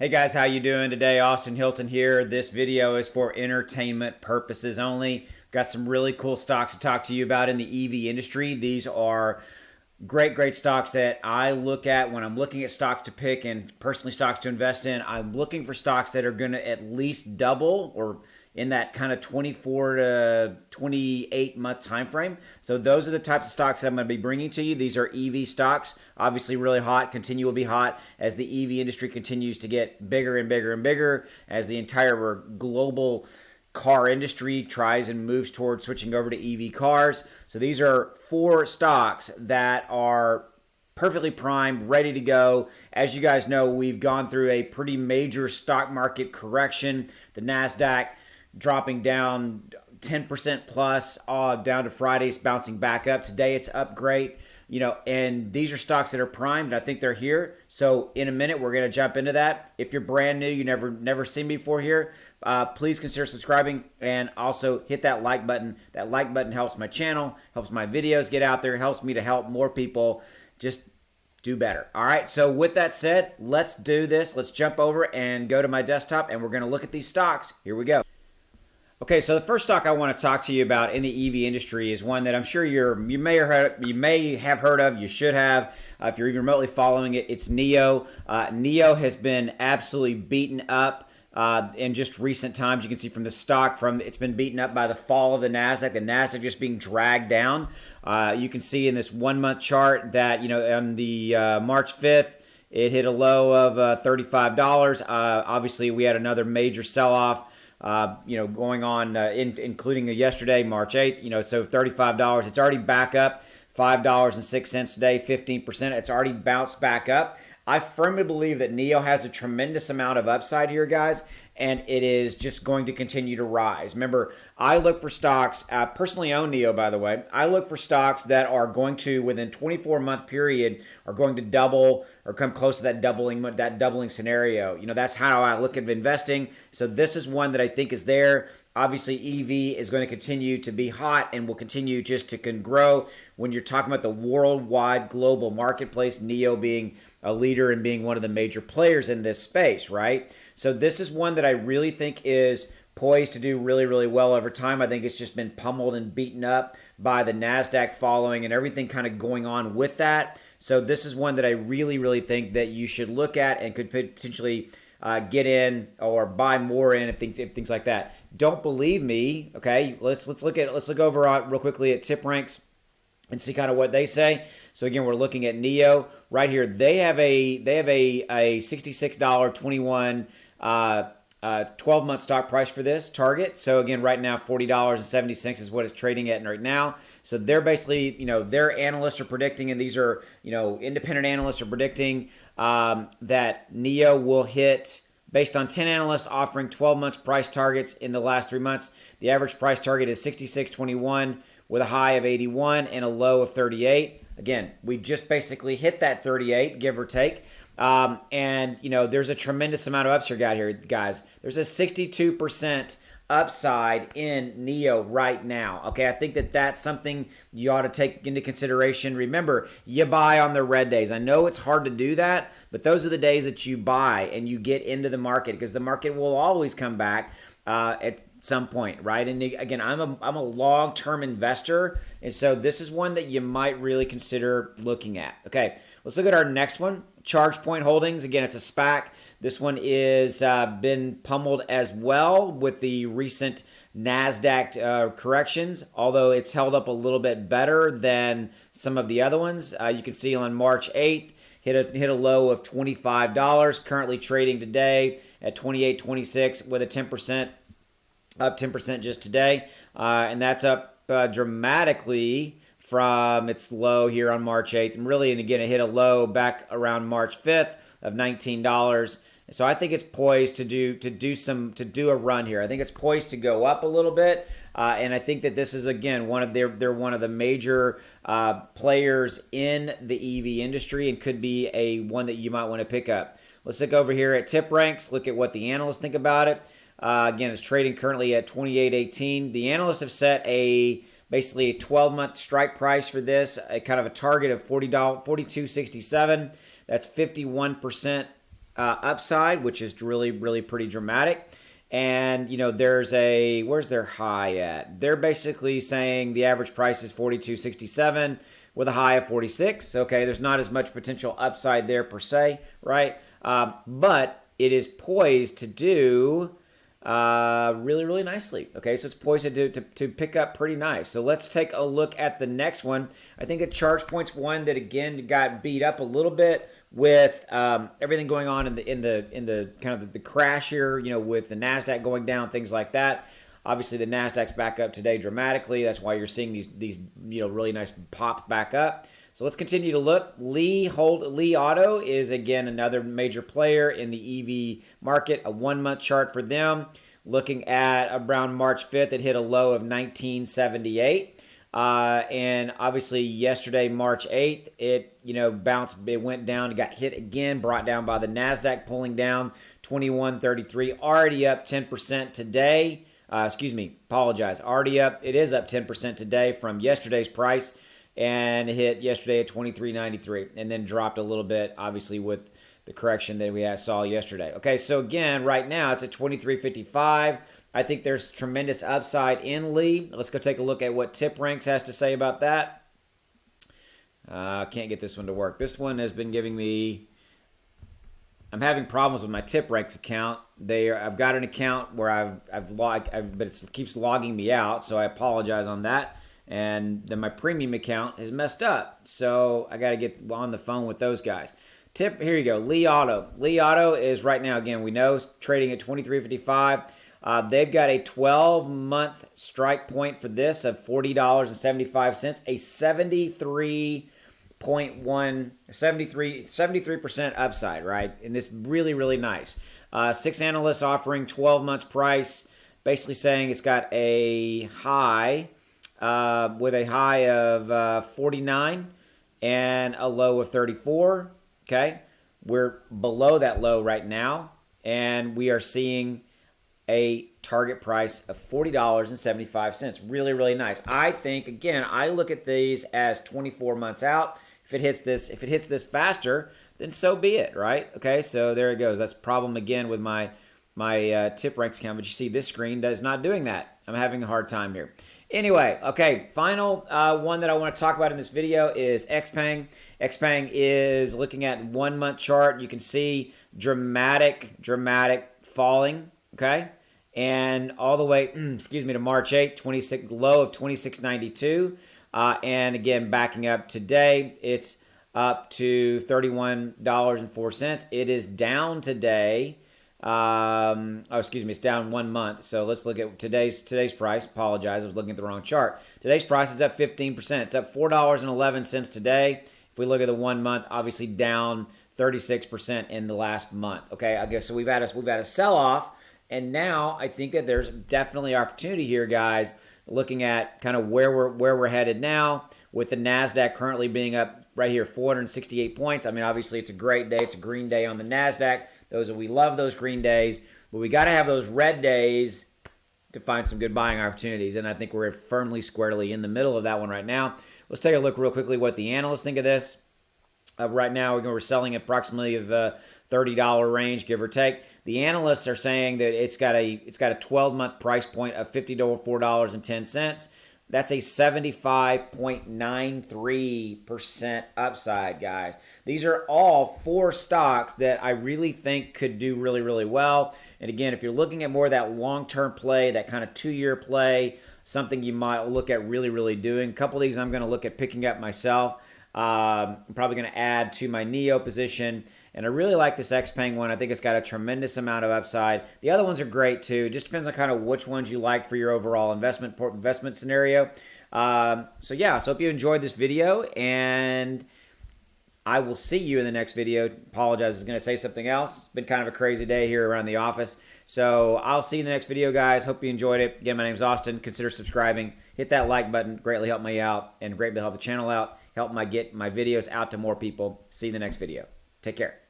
Hey guys, how you doing today? Austin Hilton here. This video is for entertainment purposes only. Got some really cool stocks to talk to you about in the EV industry. These are great stocks that I look at when I'm looking at stocks to pick and personally stocks to invest in. I'm looking for stocks that are going to at least double or in that kind of 24 to 28 month time frame. So those are the types of stocks that I'm going to be bringing to you. These are EV stocks, obviously really hot, continue to be hot as the EV industry continues to get bigger and bigger and bigger, as the entire global car industry tries and moves towards switching over to EV cars. So these are four stocks that are perfectly primed, ready to go. As you guys know, we've gone through a pretty major stock market correction. The NASDAQ dropping down 10% plus, down to Fridays, bouncing back up. Today it's up great. And these are stocks that are primed, and I think they're here. So in a minute, we're going to jump into that. If you're brand new, you never seen me before here, please consider subscribing and also hit that like button. That like button helps my channel, helps my videos get out there, helps me to help more people just do better. All right, so with that said, let's do this. Let's jump over and go to my desktop, and we're going to look at these stocks. Here we go. Okay, so the first stock I want to talk to you about in the EV industry is one that I'm sure you may have heard of. You should have, if you're even remotely following it. It's NIO. NIO has been absolutely beaten up in just recent times. You can see from the stock, it's been beaten up by the fall of the NASDAQ just being dragged down. You can see in this 1 month chart that on the March 5th, it hit a low of $35. Obviously, we had another major sell-off. Going on, including yesterday, March 8th, so $35. It's already back up $5.06 today, 15%. It's already bounced back up. I firmly believe that NIO has a tremendous amount of upside here, guys, and it is just going to continue to rise. Remember, I look for stocks, personally own NIO, by the way. I look for stocks that are going to, within 24-month period, are going to double or come close to that doubling scenario. That's how I look at investing. So this is one that I think is there. Obviously, EV is going to continue to be hot and will continue just to grow. When you're talking about the worldwide global marketplace, NIO being a leader and being one of the major players in this space, right? So this is one that I really think is poised to do really well over time. I think it's just been pummeled and beaten up by the NASDAQ following and everything kind of going on with that. So this is one that I really think that you should look at and could potentially get in or buy more in if things like that. Don't believe me? Okay, let's look over real quickly at Tiprank and see kind of what they say. So again, we're looking at NIO right here. They have a $66.21 12-month stock price for this target. So again, right now $40.70 is what it's trading at right now. So they're basically, their analysts are predicting, and these are, independent analysts are predicting that NIO will hit, based on 10 analysts offering 12 months price targets in the last 3 months. The average price target is $66.21 with a high of 81 and a low of 38. Again, we just basically hit that 38, give or take. There's a tremendous amount of upside out here, guys. There's a 62% upside in NIO right now. Okay, I think that's something you ought to take into consideration. Remember, you buy on the red days. I know it's hard to do that, but those are the days that you buy and you get into the market, because the market will always come back at some point, right? And again, I'm a long-term investor, and so this is one that you might really consider looking at. Okay, let's look at our next one. Chargepoint Holdings. Again, it's a SPAC. This one is been pummeled as well with the recent NASDAQ corrections, although it's held up a little bit better than some of the other ones. You can see on March 8th, hit a low of $25, currently trading today at $28.26 with a 10%, up 10% just today. And that's up dramatically from its low here on March 8th. And again, it hit a low back around March 5th of $19. So I think it's poised to do a run here. I think it's poised to go up a little bit, and I think that this is again they're one of the major players in the EV industry and could be a one that you might want to pick up. Let's look over here at Tiprank. Look at what the analysts think about it. Again, it's trading currently at $28.18. The analysts have set basically a 12-month strike price for this, a kind of a target of $42.67. That's 51% upside, which is really, really pretty dramatic. And, you know, there's a, where's their high at? They're basically saying the average price is 42.67 with a high of 46. Okay, there's not as much potential upside there per se, right? But it is poised to do really, really nicely. Okay, so it's poised to pick up pretty nice. So let's take a look at the next one. I think that Chargepoint's one that again got beat up a little bit with everything going on in the kind of the crash here, you know, with the Nasdaq going down, things like that. Obviously, the Nasdaq's back up today dramatically. That's why you're seeing these you know, really nice pops back up. So let's continue to look. Li Auto is again another major player in the EV market. A 1 month chart for them. Looking at around March 5th, it hit a low of 1978. And obviously yesterday, March 8th, it, you know, bounced, it went down, it got hit again, brought down by the Nasdaq, pulling down 2133, already up 10% today. Excuse me, apologize. Already up, it is up 10% today from yesterday's price, and hit yesterday at 23.93, and then dropped a little bit, obviously with the correction that we saw yesterday. Okay, so again, right now it's at 23.55. I think there's tremendous upside in Li. Let's go take a look at what Tiprank has to say about that. Can't get this one to work. This one has been giving me, I'm having problems with my Tiprank account. I've got an account where I've logged, but it keeps logging me out, so I apologize on that. And then my premium account is messed up, so I got to get on the phone with those guys. Here you go, Li Auto. Li Auto is right now, again, we know, trading at 23.55. They've got a 12-month strike point for this of $40.75, a 73% upside, right? And this really, really nice. 6 analysts offering 12 months price, basically saying it's got a high with a high of 49 and a low of 34. Okay, we're below that low right now, and we are seeing a target price of $40.75. Really, really nice. I think, again, I look at these as 24 months out. If it hits this faster, then so be it, right? Okay, so there it goes. That's a problem again with my Tiprank account, but you see this screen is not doing that. I'm having a hard time here. Anyway, okay, final one that I want to talk about in this video is XPEV. XPEV is looking at 1 month chart. You can see dramatic falling, okay? And all the way, excuse me, to March 8th, low of 26.92. And again, backing up today, it's up to $31.04. It is down today. Excuse me, it's down 1 month. So let's look at today's price. Apologize, I was looking at the wrong chart. Today's price is up 15%. It's up $4.11 today. If we look at the 1 month, obviously down 36% in the last month. Okay, I guess so. We've had a sell off, and now I think that there's definitely opportunity here, guys. Looking at kind of where we're headed now, with the Nasdaq currently being up right here, 468 points. I mean, obviously it's a great day. It's a green day on the Nasdaq. We love those green days, but we got to have those red days to find some good buying opportunities. And I think we're firmly, squarely in the middle of that one right now. Let's take a look real quickly what the analysts think of this. Right now, we're selling approximately the $30 range, give or take. The analysts are saying that it's got a 12-month price point of $54.10. That's a 75.93% upside, guys. These are all 4 stocks that I really think could do really, really well. And again, if you're looking at more of that long-term play, that kind of 2-year play, something you might look at really, really doing. A couple of these I'm going to look at picking up myself. I'm probably going to add to my NIO position. And I really like this XPEV one. I think it's got a tremendous amount of upside. The other ones are great too. It just depends on kind of which ones you like for your overall investment scenario. So yeah, so hope you enjoyed this video, and I will see you in the next video. Apologize, I was going to say something else. It's been kind of a crazy day here around the office. So I'll see you in the next video, guys. Hope you enjoyed it. Again, my name's Austin. Consider subscribing. Hit that like button. Greatly help me out, and greatly help the channel out. Help get my videos out to more people. See you in the next video. Take care.